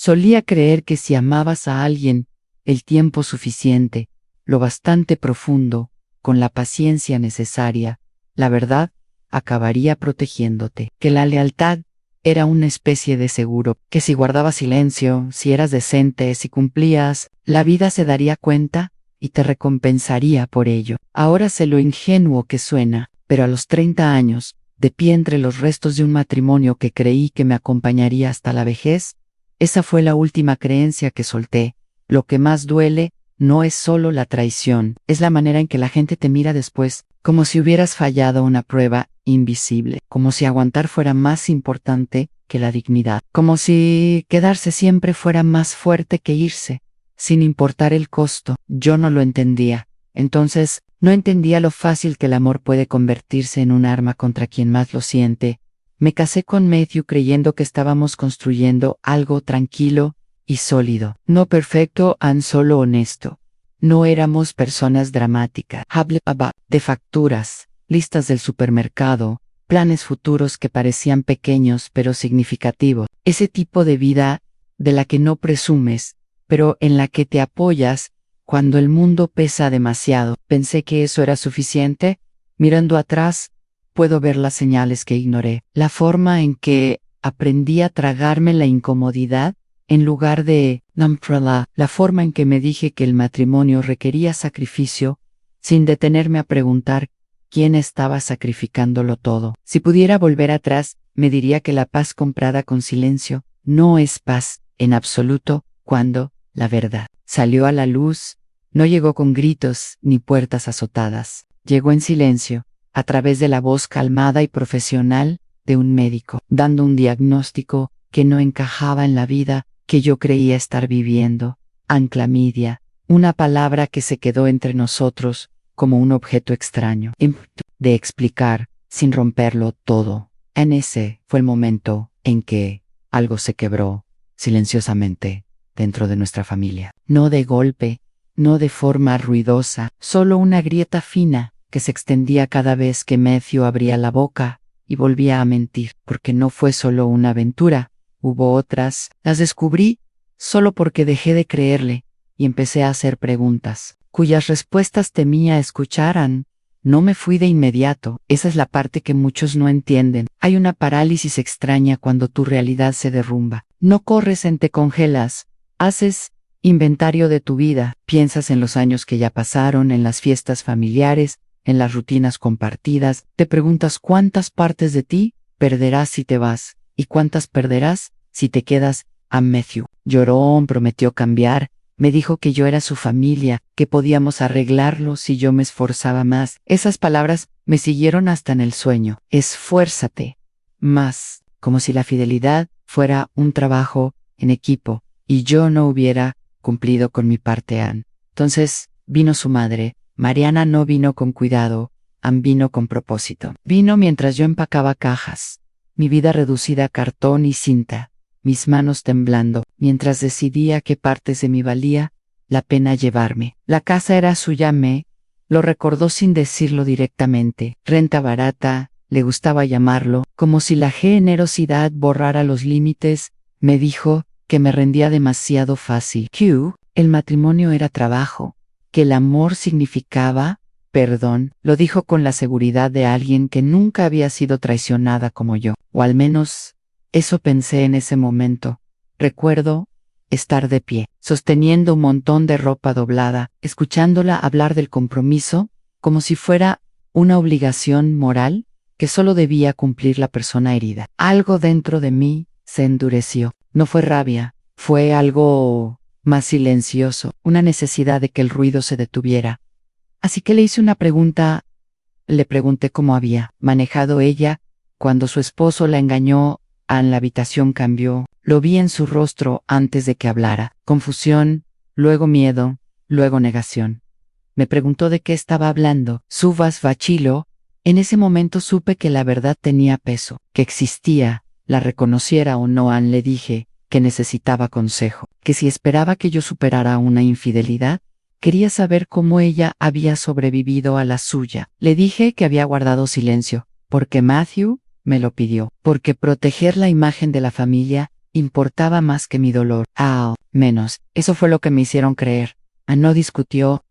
Solía creer que si amabas a alguien el tiempo suficiente, lo bastante profundo, con la paciencia necesaria, la verdad acabaría protegiéndote, que la lealtad era una especie de seguro, que si guardabas silencio, si eras decente, si cumplías, la vida se daría cuenta y te recompensaría por ello. Ahora sé lo ingenuo que suena, pero a los 30 años, de pie entre los restos de un matrimonio que creí que me acompañaría hasta la vejez, esa fue la última creencia que solté. Lo que más duele no es solo la traición, es la manera en que la gente te mira después, como si hubieras fallado una prueba invisible, como si aguantar fuera más importante que la dignidad, como si quedarse siempre fuera más fuerte que irse, sin importar el costo. Yo no lo entendía. Entonces, no entendía lo fácil que el amor puede convertirse en un arma contra quien más lo siente. Me casé con Matthew creyendo que estábamos construyendo algo tranquilo y sólido, no perfecto, solo honesto. No éramos personas dramáticas, de facturas, listas del supermercado, planes futuros que parecían pequeños pero significativos. Ese tipo de vida de la que no presumes, pero en la que te apoyas cuando el mundo pesa demasiado. Pensé que eso era suficiente. Mirando atrás, puedo ver las señales que ignoré, la forma en que aprendí a tragarme la incomodidad en lugar de la forma en que me dije que el matrimonio requería sacrificio, sin detenerme a preguntar quién estaba sacrificándolo todo. Si pudiera volver atrás, me diría que la paz comprada con silencio no es paz en absoluto. Cuando la verdad salió a la luz, no llegó con gritos ni puertas azotadas. Llegó en silencio, a través de la voz calmada y profesional de un médico, dando un diagnóstico que no encajaba en la vida que yo creía estar viviendo. Anclamidia, una palabra que se quedó entre nosotros como un objeto extraño, de explicar, sin romperlo todo. En ese fue el momento en que algo se quebró, silenciosamente, dentro de nuestra familia. No de golpe, no de forma ruidosa, solo una grieta fina que se extendía cada vez que Matthew abría la boca y volvía a mentir, porque no fue solo una aventura, hubo otras. Las descubrí solo porque dejé de creerle y empecé a hacer preguntas, cuyas respuestas temía escucharan. No me fui de inmediato. Esa es la parte que muchos no entienden. Hay una parálisis extraña cuando tu realidad se derrumba. No corres te congelas. Haces inventario de tu vida. Piensas en los años que ya pasaron, en las fiestas familiares, en las rutinas compartidas. Te preguntas cuántas partes de ti perderás si te vas y cuántas perderás si te quedas. A Matthew lloró, prometió cambiar. Me dijo que yo era su familia, que podíamos arreglarlo si yo me esforzaba más. Esas palabras me siguieron hasta en el sueño. Esfuérzate más, como si la fidelidad fuera un trabajo en equipo y yo no hubiera cumplido con mi parte. Entonces vino su madre. Mariana no vino con cuidado, vino con propósito. Vino mientras yo empacaba cajas, mi vida reducida a cartón y cinta, mis manos temblando, mientras decidía qué partes de mí valía la pena llevarme. La casa era suya, lo recordó sin decirlo directamente. Renta barata, le gustaba llamarlo, como si la generosidad borrara los límites. Me dijo que me rendía demasiado fácil. El matrimonio era trabajo, que el amor significaba perdón. Lo dijo con la seguridad de alguien que nunca había sido traicionada como yo, o al menos eso pensé en ese momento. Recuerdo estar de pie, sosteniendo un montón de ropa doblada, escuchándola hablar del compromiso, como si fuera una obligación moral que solo debía cumplir la persona herida. Algo dentro de mí se endureció. No fue rabia, fue algo más silencioso, una necesidad de que el ruido se detuviera. Así que le hice una pregunta. Le pregunté cómo había manejado ella cuando su esposo la engañó. La habitación cambió. Lo vi en su rostro antes de que hablara. Confusión, luego miedo, luego negación. Me preguntó de qué estaba hablando. Subas vacilo. En ese momento supe que la verdad tenía peso, que existía, la reconociera o no. Le dije que necesitaba consejo, que si esperaba que yo superara una infidelidad, quería saber cómo ella había sobrevivido a la suya. Le dije que había guardado silencio, porque Matthew me lo pidió, porque proteger la imagen de la familia importaba más que mi dolor. Al menos, eso fue lo que me hicieron creer. No discutió,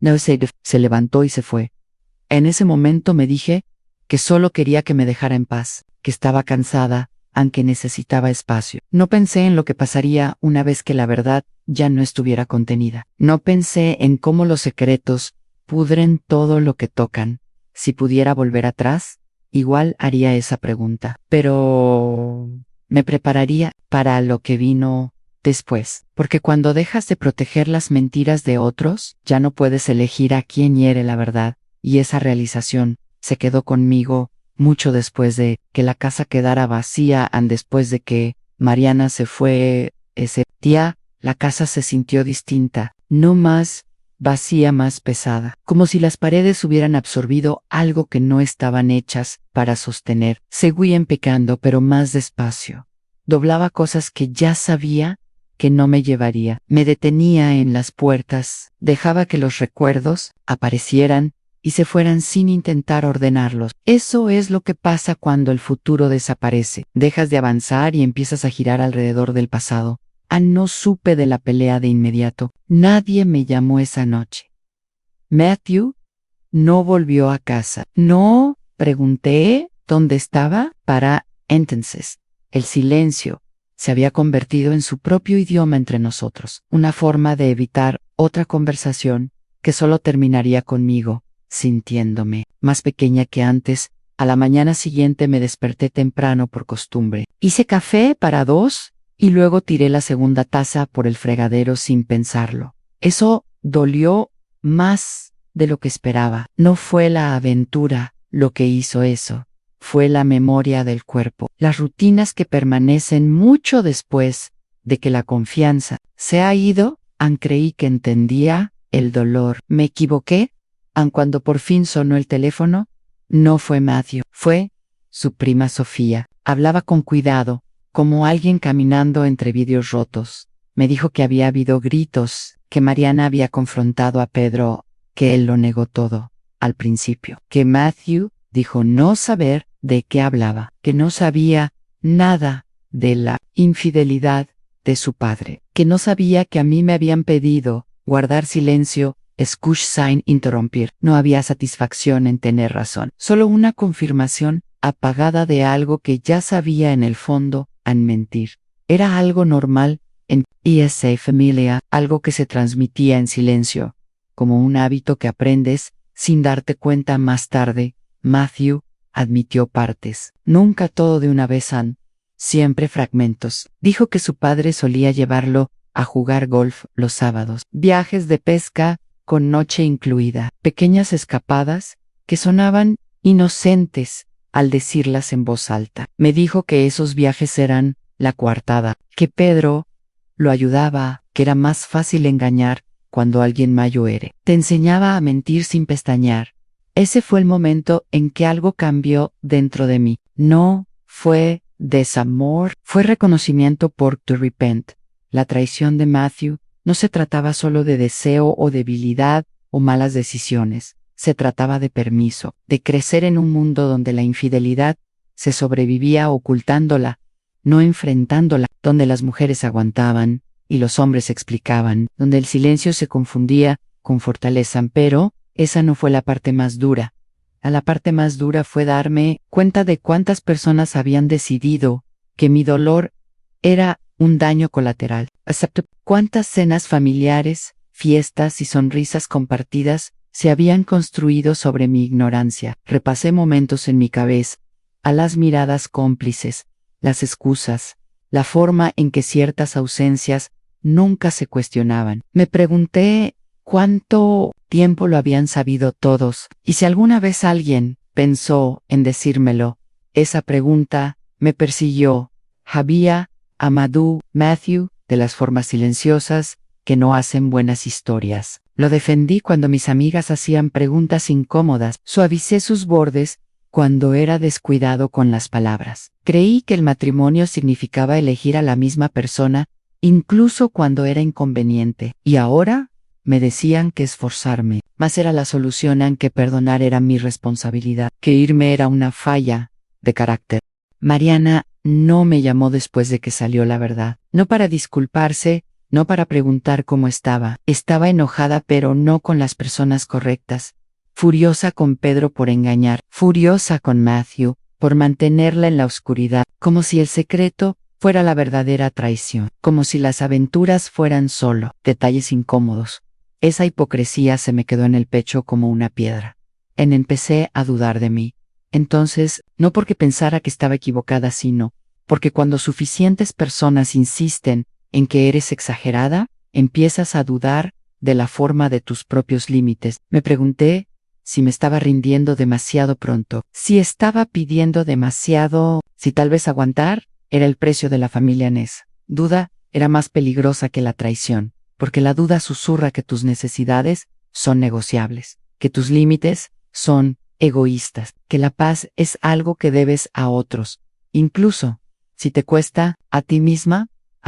se levantó y se fue. En ese momento me dije que solo quería que me dejara en paz, que estaba cansada, aunque necesitaba espacio. No pensé en lo que pasaría una vez que la verdad ya no estuviera contenida. No pensé en cómo los secretos pudren todo lo que tocan. Si pudiera volver atrás, igual haría esa pregunta. Pero me prepararía para lo que vino después. Porque cuando dejas de proteger las mentiras de otros, ya no puedes elegir a quién hiere la verdad. Y esa realización se quedó conmigo mucho después de que la casa quedara vacía, después de que Mariana se fue ese día, la casa se sintió distinta, no más vacía, más pesada, como si las paredes hubieran absorbido algo que no estaban hechas para sostener. Seguían pecando, pero más despacio. Doblaba cosas que ya sabía que no me llevaría. Me detenía en las puertas, dejaba que los recuerdos aparecieran y se fueran sin intentar ordenarlos. Eso es lo que pasa cuando el futuro desaparece. Dejas de avanzar y empiezas a girar alrededor del pasado. No supe de la pelea de inmediato. Nadie me llamó esa noche. Matthew no volvió a casa. No, pregunté dónde estaba. Para entonces, el silencio se había convertido en su propio idioma entre nosotros. Una forma de evitar otra conversación que solo terminaría conmigo sintiéndome más pequeña que antes. A la mañana siguiente me desperté temprano por costumbre. Hice café para 2 y luego tiré la segunda taza por el fregadero sin pensarlo. Eso dolió más de lo que esperaba. No fue la aventura lo que hizo eso, fue la memoria del cuerpo, las rutinas que permanecen mucho después de que la confianza se ha ido. Creí que entendía el dolor. Me equivoqué. Cuando por fin sonó el teléfono, no fue Matthew, fue su prima Sofía. Hablaba con cuidado, como alguien caminando entre vidrios rotos. Me dijo que había habido gritos, que Mariana había confrontado a Pedro, que él lo negó todo al principio, que Matthew dijo no saber de qué hablaba, que no sabía nada de la infidelidad de su padre, que no sabía que a mí me habían pedido guardar silencio. Escuch sin interrumpir. No había satisfacción en tener razón, solo una confirmación apagada de algo que ya sabía en el fondo, mentir. Era algo normal en esa familia, algo que se transmitía en silencio, como un hábito que aprendes sin darte cuenta más tarde. Matthew admitió partes, nunca todo de una vez, siempre fragmentos. Dijo que su padre solía llevarlo a jugar golf los sábados, viajes de pesca con noche incluida, pequeñas escapadas que sonaban inocentes al decirlas en voz alta. Me dijo que esos viajes eran la coartada, que Pedro lo ayudaba, que era más fácil engañar cuando alguien mayor era. Te enseñaba a mentir sin pestañear. Ese fue el momento en que algo cambió dentro de mí. No fue desamor, fue reconocimiento por to repent. La traición de Matthew no se trataba solo de deseo o debilidad o malas decisiones, se trataba de permiso, de crecer en un mundo donde la infidelidad se sobrevivía ocultándola, no enfrentándola, donde las mujeres aguantaban y los hombres explicaban, donde el silencio se confundía con fortaleza. Pero esa no fue la parte más dura. La parte más dura fue darme cuenta de cuántas personas habían decidido que mi dolor era un daño colateral. Excepto cuántas cenas familiares, fiestas y sonrisas compartidas se habían construido sobre mi ignorancia. Repasé momentos en mi cabeza, a las miradas cómplices, las excusas, la forma en que ciertas ausencias nunca se cuestionaban. Me pregunté cuánto tiempo lo habían sabido todos, y si alguna vez alguien pensó en decírmelo. Esa pregunta me persiguió. Había Amadou, Matthew, de las formas silenciosas que no hacen buenas historias. Lo defendí cuando mis amigas hacían preguntas incómodas. Suavicé sus bordes cuando era descuidado con las palabras. Creí que el matrimonio significaba elegir a la misma persona, incluso cuando era inconveniente. Y ahora me decían que esforzarme más era la solución, que perdonar era mi responsabilidad, que irme era una falla de carácter. Mariana no me llamó después de que salió la verdad. No para disculparse, no para preguntar cómo estaba. Estaba enojada, pero no con las personas correctas. Furiosa con Pedro por engañar. Furiosa con Matthew por mantenerla en la oscuridad. Como si el secreto fuera la verdadera traición. Como si las aventuras fueran solo detalles incómodos. Esa hipocresía se me quedó en el pecho como una piedra. Empecé a dudar de mí. Entonces, no porque pensara que estaba equivocada, sino porque cuando suficientes personas insisten en que eres exagerada, empiezas a dudar de la forma de tus propios límites. Me pregunté si me estaba rindiendo demasiado pronto, si estaba pidiendo demasiado, si tal vez aguantar era el precio de la familia Ness. Duda era más peligrosa que la traición, porque la duda susurra que tus necesidades son negociables, que tus límites son egoístas, que la paz es algo que debes a otros, incluso si te cuesta a ti misma.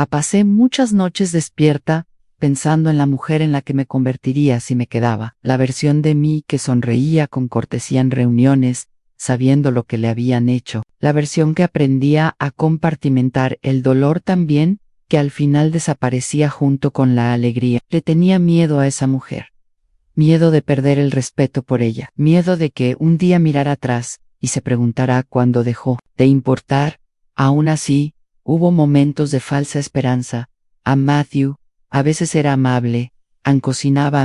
Pasé muchas noches despierta pensando en la mujer en la que me convertiría si me quedaba, la versión de mí que sonreía con cortesía en reuniones, sabiendo lo que le habían hecho, la versión que aprendía a compartimentar el dolor también, que al final desaparecía junto con la alegría. Le tenía miedo a esa mujer. Miedo de perder el respeto por ella, miedo de que un día mirara atrás y se preguntara cuándo dejó de importar. Aún así, hubo momentos de falsa esperanza. A Matthew, a veces era amable, cocinaba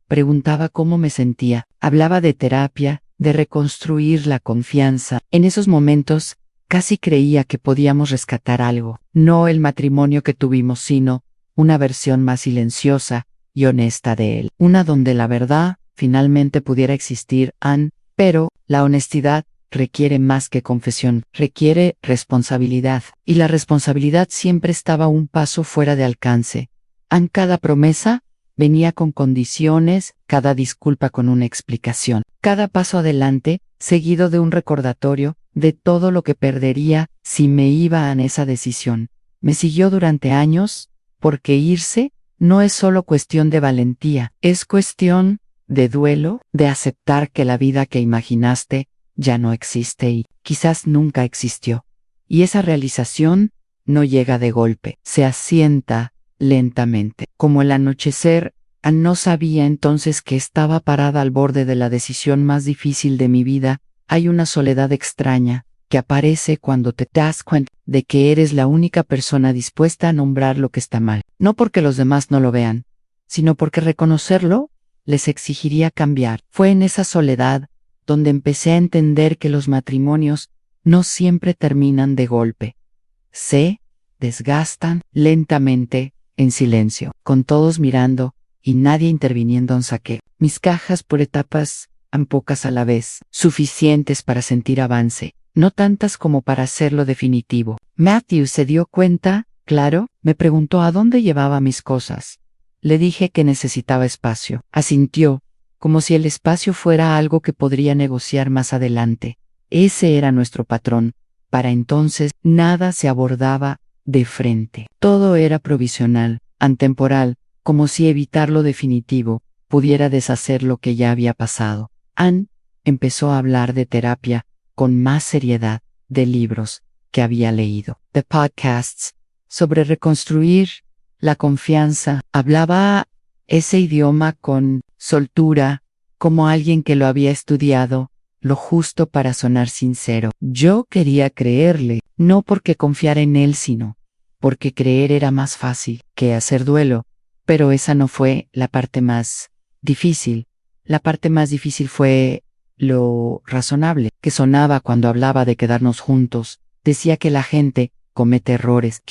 preguntaba cómo me sentía, hablaba de terapia, de reconstruir la confianza. En esos momentos, casi creía que podíamos rescatar algo, no el matrimonio que tuvimos, sino una versión más silenciosa y honesta de él, una donde la verdad finalmente pudiera existir, pero la honestidad requiere más que confesión, requiere responsabilidad, y la responsabilidad siempre estaba un paso fuera de alcance. Cada promesa venía con condiciones, cada disculpa con una explicación, cada paso adelante, seguido de un recordatorio de todo lo que perdería si me iba a esa decisión. Me siguió durante años, porque irse no es solo cuestión de valentía, es cuestión de duelo, de aceptar que la vida que imaginaste ya no existe y quizás nunca existió. Y esa realización no llega de golpe, se asienta lentamente. Como el anochecer, no sabía entonces que estaba parada al borde de la decisión más difícil de mi vida. Hay una soledad extraña que aparece cuando te das cuenta de que eres la única persona dispuesta a nombrar lo que está mal. No porque los demás no lo vean, sino porque reconocerlo les exigiría cambiar. Fue en esa soledad donde empecé a entender que los matrimonios no siempre terminan de golpe. Se desgastan lentamente, en silencio, con todos mirando y nadie interviniendo en saque. Mis cajas por etapas, pocas a la vez, suficientes para sentir avance, no tantas como para hacerlo definitivo. Matthew se dio cuenta, claro, me preguntó a dónde llevaba mis cosas. Le dije que necesitaba espacio. Asintió, como si el espacio fuera algo que podría negociar más adelante. Ese era nuestro patrón. Para entonces, nada se abordaba de frente. Todo era provisional, antemporal, como si evitar lo definitivo pudiera deshacer lo que ya había pasado. Ann empezó a hablar de terapia con más seriedad, de libros que había leído, de podcasts, sobre reconstruir la confianza. Hablaba ese idioma con soltura, como alguien que lo había estudiado, lo justo para sonar sincero. Yo quería creerle, no porque confiara en él, sino porque creer era más fácil que hacer duelo. Pero esa no fue la parte más difícil. La parte más difícil fue lo razonable que sonaba cuando hablaba de quedarnos juntos. Decía que la gente comete errores.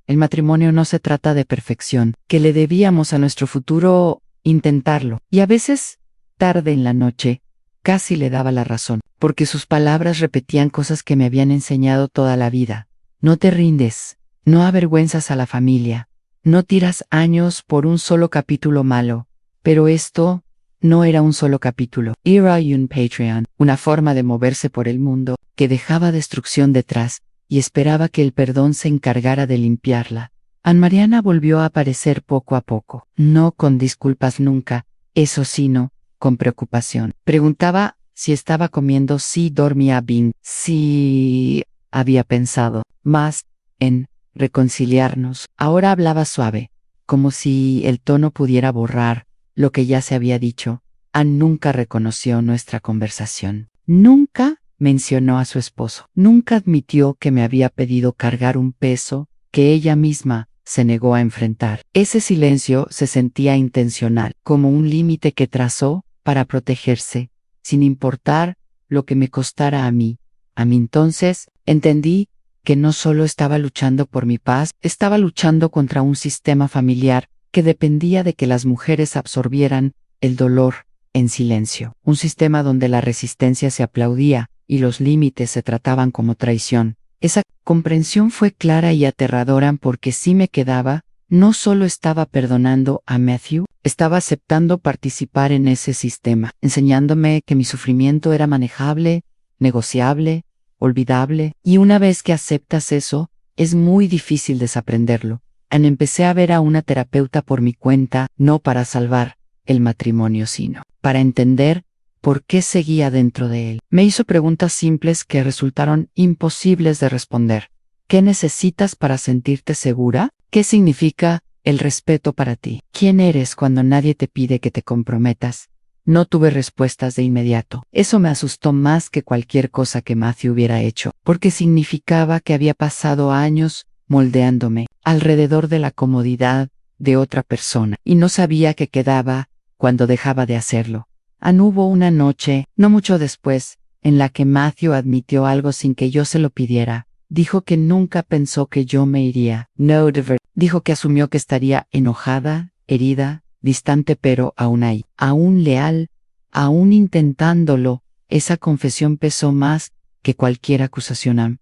El matrimonio no se trata de perfección, que le debíamos a nuestro futuro intentarlo. Y a veces, tarde en la noche, casi le daba la razón, porque sus palabras repetían cosas que me habían enseñado toda la vida. No te rindes, no avergüenzas a la familia, no tiras años por un solo capítulo malo. Pero esto no era un solo capítulo. Era un Patreon, una forma de moverse por el mundo, que dejaba destrucción detrás, y esperaba que el perdón se encargara de limpiarla. Ann Mariana volvió a aparecer poco a poco, no con disculpas nunca, eso sino, con preocupación. Preguntaba si estaba comiendo, si dormía bien, si había pensado más en reconciliarnos. Ahora hablaba suave, como si el tono pudiera borrar lo que ya se había dicho. Ann nunca reconoció nuestra conversación. Nunca mencionó a su esposo. Nunca admitió que me había pedido cargar un peso que ella misma se negó a enfrentar. Ese silencio se sentía intencional, como un límite que trazó para protegerse, sin importar lo que me costara a mí. A mí entonces entendí que no solo estaba luchando por mi paz, estaba luchando contra un sistema familiar que dependía de que las mujeres absorbieran el dolor en silencio. Un sistema donde la resistencia se aplaudía y los límites se trataban como traición. Esa comprensión fue clara y aterradora porque si me quedaba, no solo estaba perdonando a Matthew, estaba aceptando participar en ese sistema, enseñándome que mi sufrimiento era manejable, negociable, olvidable, y una vez que aceptas eso, es muy difícil desaprenderlo. Empecé a ver a una terapeuta por mi cuenta, no para salvar el matrimonio, sino para entender por qué seguía dentro de él. Me hizo preguntas simples que resultaron imposibles de responder. ¿Qué necesitas para sentirte segura? ¿Qué significa el respeto para ti? ¿Quién eres cuando nadie te pide que te comprometas? No tuve respuestas de inmediato. Eso me asustó más que cualquier cosa que Matthew hubiera hecho, porque significaba que había pasado años moldeándome alrededor de la comodidad de otra persona, y no sabía qué quedaba cuando dejaba de hacerlo. Hubo una noche, no mucho después, en la que Matthew admitió algo sin que yo se lo pidiera. Dijo que nunca pensó que yo me iría. No, de verdad. Dijo que asumió que estaría enojada, herida, distante, pero aún ahí, aún leal, aún intentándolo. Esa confesión pesó más que cualquier acusación,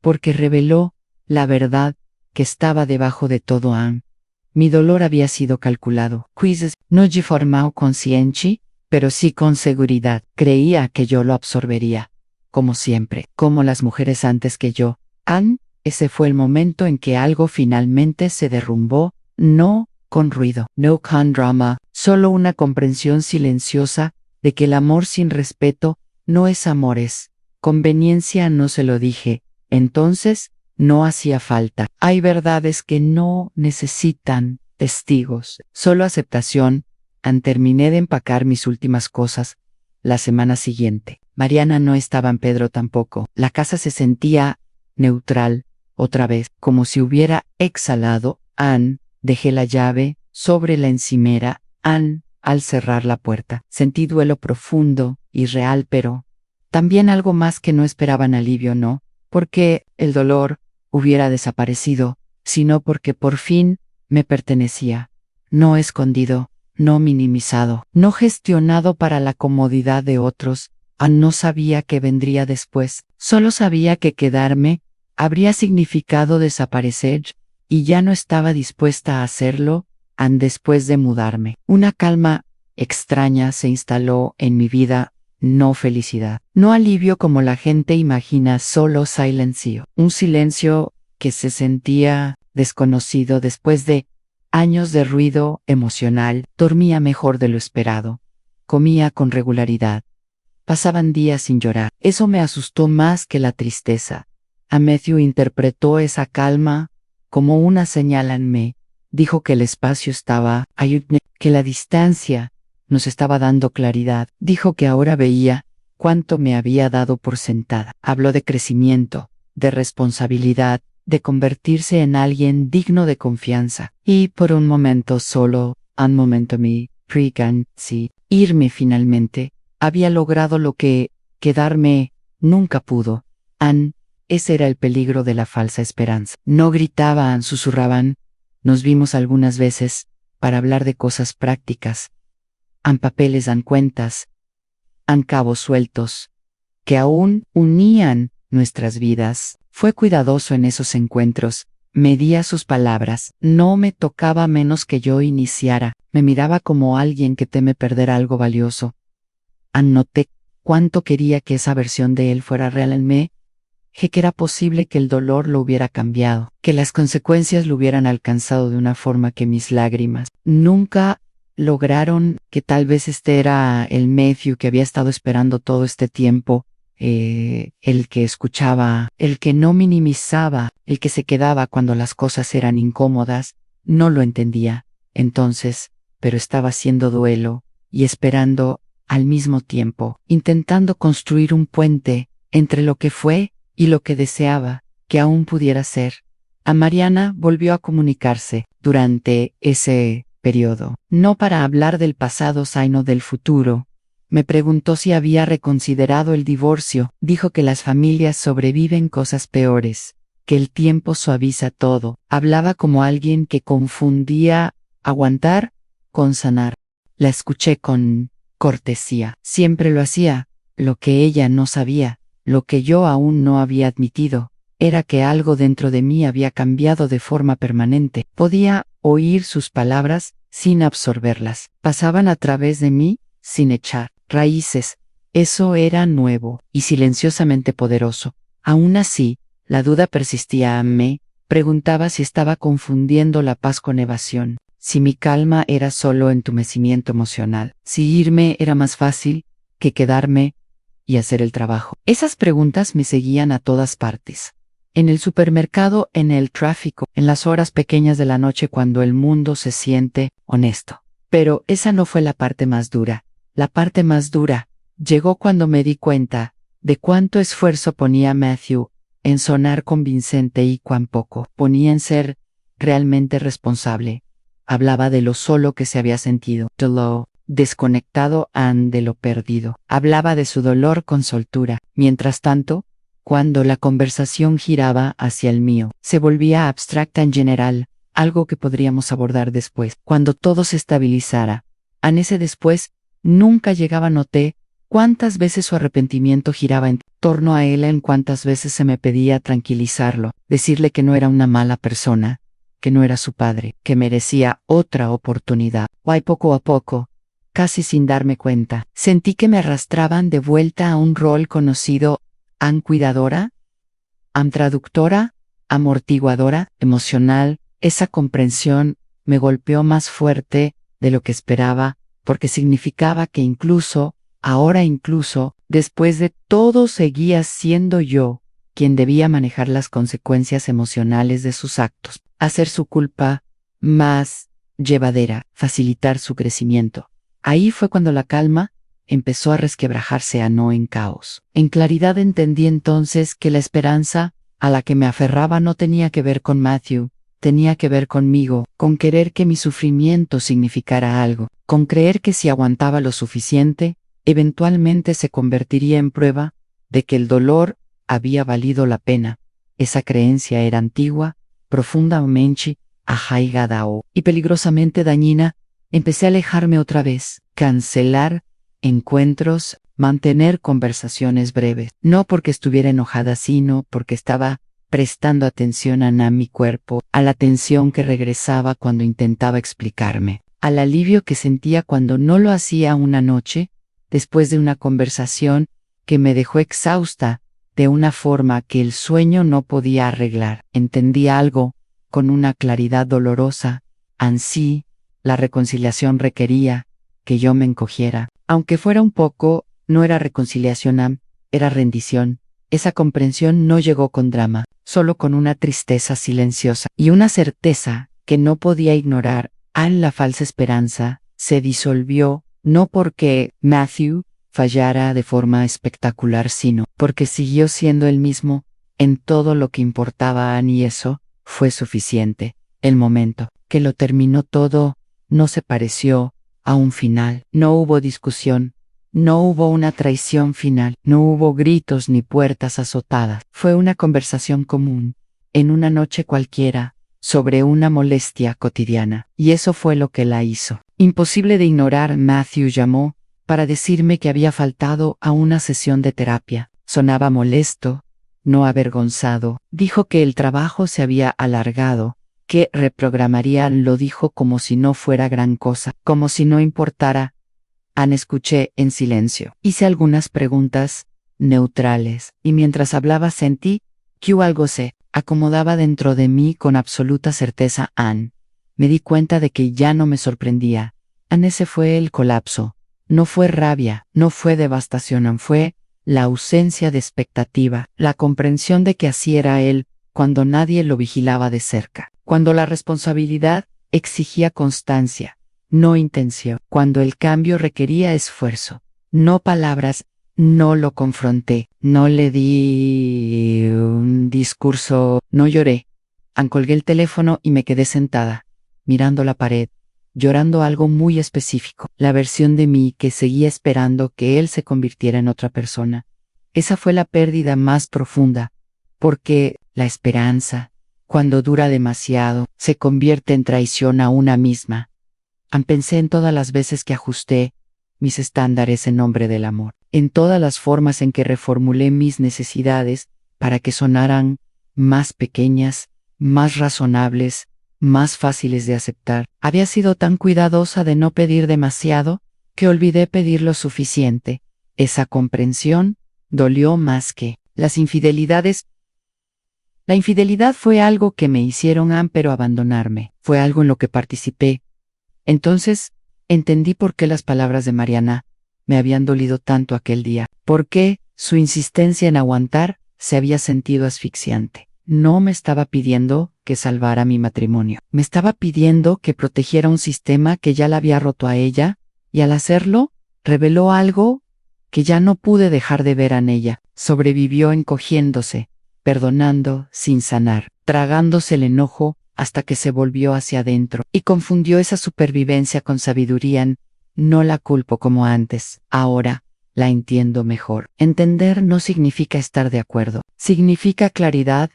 porque reveló la verdad que estaba debajo de todo. Mi dolor había sido calculado. Quizzes, no de forma consciente, pero sí con seguridad. Creía que yo lo absorbería, como siempre, como las mujeres antes que yo. Ese fue el momento en que algo finalmente se derrumbó, no con ruido, no con drama, solo una comprensión silenciosa de que el amor sin respeto no es amor, es conveniencia. No se lo dije, entonces no hacía falta. Hay verdades que no necesitan testigos, solo aceptación. Terminé de empacar mis últimas cosas la semana siguiente. Mariana no estaba, en Pedro tampoco. La casa se sentía neutral, otra vez, como si hubiera exhalado. Dejé la llave sobre la encimera. Al cerrar la puerta, sentí duelo profundo y real, pero también algo más que no esperaban. Alivio, no porque el dolor hubiera desaparecido, sino porque por fin me pertenecía. No escondido, no minimizado, no gestionado para la comodidad de otros. No sabía qué vendría después, solo sabía que quedarme habría significado desaparecer, y ya no estaba dispuesta a hacerlo. Después de mudarme, una calma extraña se instaló en mi vida, no felicidad, no alivio como la gente imagina, solo silencio, un silencio que se sentía desconocido. Después de años de ruido emocional, dormía mejor de lo esperado, comía con regularidad, pasaban días sin llorar. Eso me asustó más que la tristeza. Matthew interpretó esa calma como una señal. Me dijo que el espacio estaba ayudando, que la distancia nos estaba dando claridad. Dijo que ahora veía cuánto me había dado por sentada. Habló de crecimiento, de responsabilidad, de convertirse en alguien digno de confianza. Y por un momento, solo un momento, mi pregancy, irme finalmente, había logrado lo que quedarme nunca pudo. Ese era el peligro de la falsa esperanza. No gritaban, susurraban. Nos vimos algunas veces para hablar de cosas prácticas. Papeles, cuentas, cabos sueltos, que aún unían nuestras vidas. Fue cuidadoso en esos encuentros. Medía sus palabras. No me tocaba menos que yo iniciara. Me miraba como alguien que teme perder algo valioso. Noté cuánto quería que esa versión de él fuera real en mí. Que era posible que el dolor lo hubiera cambiado, que las consecuencias lo hubieran alcanzado de una forma que mis lágrimas nunca lograron, que tal vez este era el Matthew que había estado esperando todo este tiempo, el que escuchaba, el que no minimizaba, el que se quedaba cuando las cosas eran incómodas, no lo entendía. Entonces, pero estaba haciendo duelo y esperando al mismo tiempo, intentando construir un puente entre lo que fue y lo que deseaba que aún pudiera ser. A Mariana volvió a comunicarse durante ese periodo, no para hablar del pasado sino del futuro. Me preguntó si había reconsiderado el divorcio. Dijo que las familias sobreviven cosas peores, que el tiempo suaviza todo. Hablaba como alguien que confundía aguantar con sanar. La escuché con cortesía. Siempre lo hacía. Lo que ella no sabía, lo que yo aún no había admitido, era que algo dentro de mí había cambiado de forma permanente. Podía oír sus palabras sin absorberlas. Pasaban a través de mí sin echar raíces. Eso era nuevo y silenciosamente poderoso. Aún así, la duda persistía. Me preguntaba si estaba confundiendo la paz con evasión, si mi calma era solo entumecimiento emocional, si irme era más fácil que quedarme y hacer el trabajo. Esas preguntas me seguían a todas partes. En el supermercado, en el tráfico, en las horas pequeñas de la noche cuando el mundo se siente honesto. Pero esa no fue la parte más dura. La parte más dura llegó cuando me di cuenta de cuánto esfuerzo ponía Matthew en sonar convincente y cuán poco ponía en ser realmente responsable. Hablaba de lo solo que se había sentido, de lo desconectado de lo perdido. Hablaba de su dolor con soltura. Mientras tanto, cuando la conversación giraba hacia el mío, se volvía abstracta en general, algo que podríamos abordar después. Cuando todo se estabilizara, en ese después, nunca llegaba. Noté cuántas veces su arrepentimiento giraba en torno a él, en cuántas veces se me pedía tranquilizarlo, decirle que no era una mala persona, que no era su padre, que merecía otra oportunidad. Poco a poco, casi sin darme cuenta, sentí que me arrastraban de vuelta a un rol conocido: cuidadora, traductora, amortiguadora, emocional. Esa comprensión me golpeó más fuerte de lo que esperaba, porque significaba que incluso, ahora incluso, después de todo seguía siendo yo quien debía manejar las consecuencias emocionales de sus actos, hacer su culpa más llevadera, facilitar su crecimiento. Ahí fue cuando la calma empezó a resquebrajarse, no en caos. En claridad entendí entonces que la esperanza a la que me aferraba no tenía que ver con Matthew, tenía que ver conmigo, con querer que mi sufrimiento significara algo, con creer que si aguantaba lo suficiente, eventualmente se convertiría en prueba de que el dolor había valido la pena. Esa creencia era antigua, profundamente arraigada y peligrosamente dañina. Empecé a alejarme otra vez, cancelar encuentros, mantener conversaciones breves, no porque estuviera enojada, sino porque estaba prestando atención a mi cuerpo, a la tensión que regresaba cuando intentaba explicarme, al alivio que sentía cuando no lo hacía una noche, después de una conversación que me dejó exhausta de una forma que el sueño no podía arreglar. Entendí algo con una claridad dolorosa. Ansí, la reconciliación requería que yo me encogiera. Aunque fuera un poco, no era reconciliación, era rendición. Esa comprensión no llegó con drama, solo con una tristeza silenciosa y una certeza que no podía ignorar. La falsa esperanza se disolvió, no porque Matthew fallara de forma espectacular, sino porque siguió siendo el mismo en todo lo que importaba, y eso fue suficiente. El momento que lo terminó todo no se pareció a un final. No hubo discusión, no hubo una traición final, no hubo gritos ni puertas azotadas. Fue una conversación común, en una noche cualquiera, sobre una molestia cotidiana. Y eso fue lo que la hizo imposible de ignorar. Matthew llamó para decirme que había faltado a una sesión de terapia. Sonaba molesto, no avergonzado. Dijo que el trabajo se había alargado, que reprogramaría. Lo dijo como si no fuera gran cosa, como si no importara. Escuché en silencio. Hice algunas preguntas neutrales, y mientras hablaba sentí que algo se acomodaba dentro de mí con absoluta certeza. Me di cuenta de que ya no me sorprendía. Ese fue el colapso. No fue rabia, no fue devastación, fue la ausencia de expectativa, la comprensión de que así era él cuando nadie lo vigilaba de cerca, cuando la responsabilidad exigía constancia, no intención, cuando el cambio requería esfuerzo, no palabras. No lo confronté, no le di un discurso, no lloré. Colgué el teléfono y me quedé sentada, mirando la pared, llorando algo muy específico, la versión de mí que seguía esperando que él se convirtiera en otra persona. Esa fue la pérdida más profunda, porque la esperanza, cuando dura demasiado, se convierte en traición a una misma. Pensé en todas las veces que ajusté mis estándares en nombre del amor, en todas las formas en que reformulé mis necesidades para que sonaran más pequeñas, más razonables, más fáciles de aceptar. Había sido tan cuidadosa de no pedir demasiado que olvidé pedir lo suficiente. Esa comprensión dolió más que las infidelidades. La infidelidad fue algo que me hicieron pero abandonarme, fue algo en lo que participé. Entonces, entendí por qué las palabras de Mariana me habían dolido tanto aquel día, por qué su insistencia en aguantar se había sentido asfixiante. No me estaba pidiendo que salvara mi matrimonio, me estaba pidiendo que protegiera un sistema que ya la había roto a ella, y al hacerlo, reveló algo que ya no pude dejar de ver en ella. Sobrevivió encogiéndose, perdonando sin sanar, tragándose el enojo hasta que se volvió hacia adentro y confundió esa supervivencia con sabiduría. No la culpo como antes, ahora la entiendo mejor. Entender no significa estar de acuerdo, significa claridad.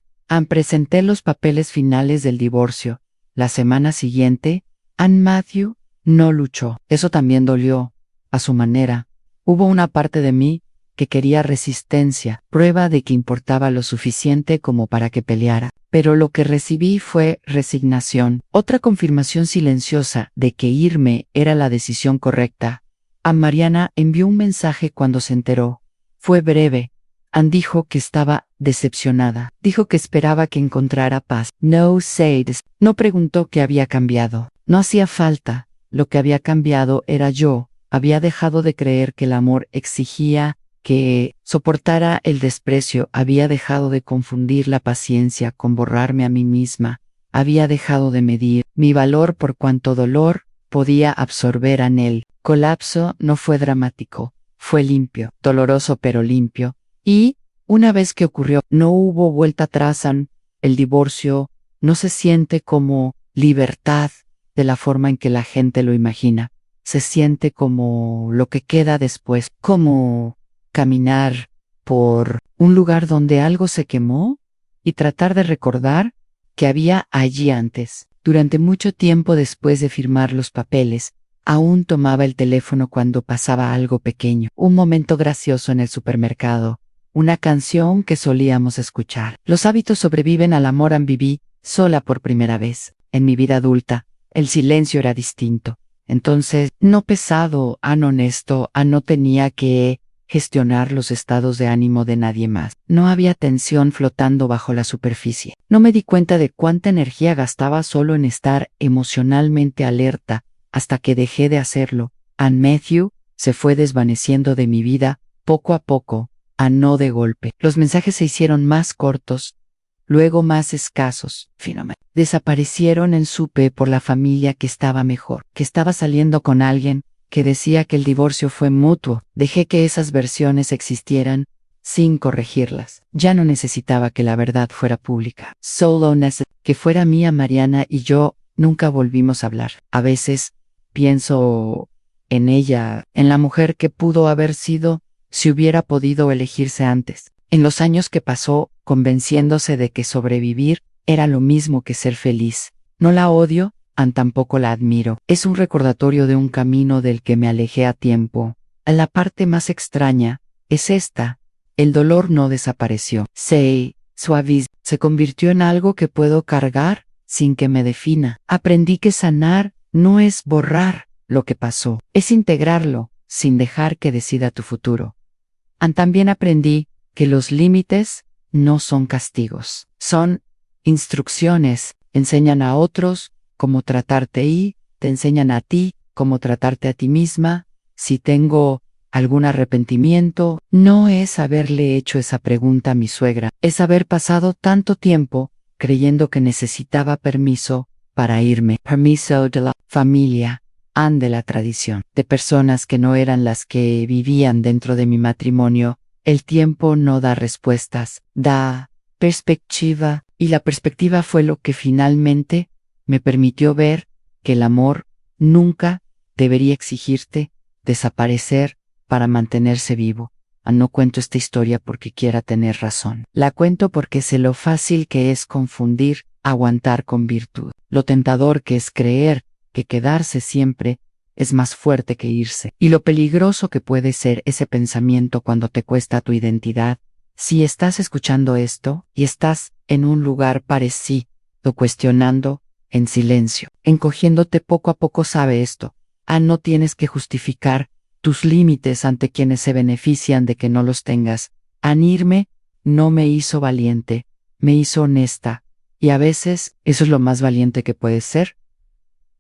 Presenté los papeles finales del divorcio. La semana siguiente, Matthew no luchó. Eso también dolió, a su manera. Hubo una parte de mí que quería resistencia, prueba de que importaba lo suficiente como para que peleara. Pero lo que recibí fue resignación, otra confirmación silenciosa de que irme era la decisión correcta. Mariana envió un mensaje cuando se enteró. Fue breve. Dijo que estaba decepcionada. Dijo que esperaba que encontrara paz. No said. No preguntó qué había cambiado. No hacía falta. Lo que había cambiado era yo. Había dejado de creer que el amor exigía que soportara el desprecio, había dejado de confundir la paciencia con borrarme a mí misma, había dejado de medir mi valor por cuánto dolor podía absorber en él. Colapso no fue dramático, fue limpio, doloroso pero limpio, y, una vez que ocurrió, no hubo vuelta atrás. El divorcio no se siente como libertad de la forma en que la gente lo imagina, se siente como lo que queda después, como caminar por un lugar donde algo se quemó y tratar de recordar que había allí antes. Durante mucho tiempo después de firmar los papeles, aún tomaba el teléfono cuando pasaba algo pequeño, un momento gracioso en el supermercado, una canción que solíamos escuchar. Los hábitos sobreviven al amor. Viví sola por primera vez. En mi vida adulta, el silencio era distinto. Entonces, no pesado, honesto, no tenía que gestionar los estados de ánimo de nadie más. No había tensión flotando bajo la superficie. No me di cuenta de cuánta energía gastaba solo en estar emocionalmente alerta, hasta que dejé de hacerlo. Matthew se fue desvaneciendo de mi vida, poco a poco, no de golpe. Los mensajes se hicieron más cortos, luego más escasos. Finalmente desaparecieron. Supe por la familia que estaba mejor, que estaba saliendo con alguien, que decía que el divorcio fue mutuo. Dejé que esas versiones existieran, sin corregirlas. Ya no necesitaba que la verdad fuera pública. Solo que fuera mía. Mariana y yo nunca volvimos a hablar. A veces pienso en ella, en la mujer que pudo haber sido, si hubiera podido elegirse antes. En los años que pasó, convenciéndose de que sobrevivir era lo mismo que ser feliz. No la odio, tampoco la admiro. Es un recordatorio de un camino del que me alejé a tiempo. La parte más extraña es esta. El dolor no desapareció. Se suavizó, se convirtió en algo que puedo cargar sin que me defina. Aprendí que sanar no es borrar lo que pasó, es integrarlo sin dejar que decida tu futuro. También aprendí que los límites no son castigos, son instrucciones. Enseñan a otros cómo tratarte y te enseñan a ti cómo tratarte a ti misma. Si tengo algún arrepentimiento. No es haberle hecho esa pregunta a mi suegra, es haber pasado tanto tiempo creyendo que necesitaba permiso para irme. Permiso de la familia, de la tradición, de personas que no eran las que vivían dentro de mi matrimonio. El tiempo no da respuestas, da perspectiva, y la perspectiva fue lo que finalmente me permitió ver que el amor nunca debería exigirte desaparecer para mantenerse vivo. No cuento esta historia porque quiera tener razón. La cuento porque sé lo fácil que es confundir aguantar con virtud, lo tentador que es creer que quedarse siempre es más fuerte que irse, y lo peligroso que puede ser ese pensamiento cuando te cuesta tu identidad. Si estás escuchando esto y estás en un lugar parecido, cuestionando, en silencio, encogiéndote poco a poco, sabe esto. No tienes que justificar tus límites ante quienes se benefician de que no los tengas. Irme no me hizo valiente, me hizo honesta, y a veces eso es lo más valiente que puedes ser.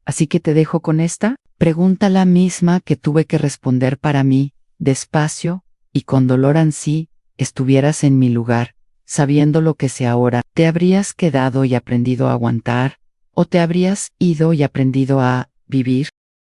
Así que te dejo con esta pregunta, la misma que tuve que responder para mí, despacio y con dolor. Si estuvieras en mi lugar, sabiendo lo que sé ahora, ¿te habrías quedado y aprendido a aguantar? ¿O te habrías ido y aprendido a vivir?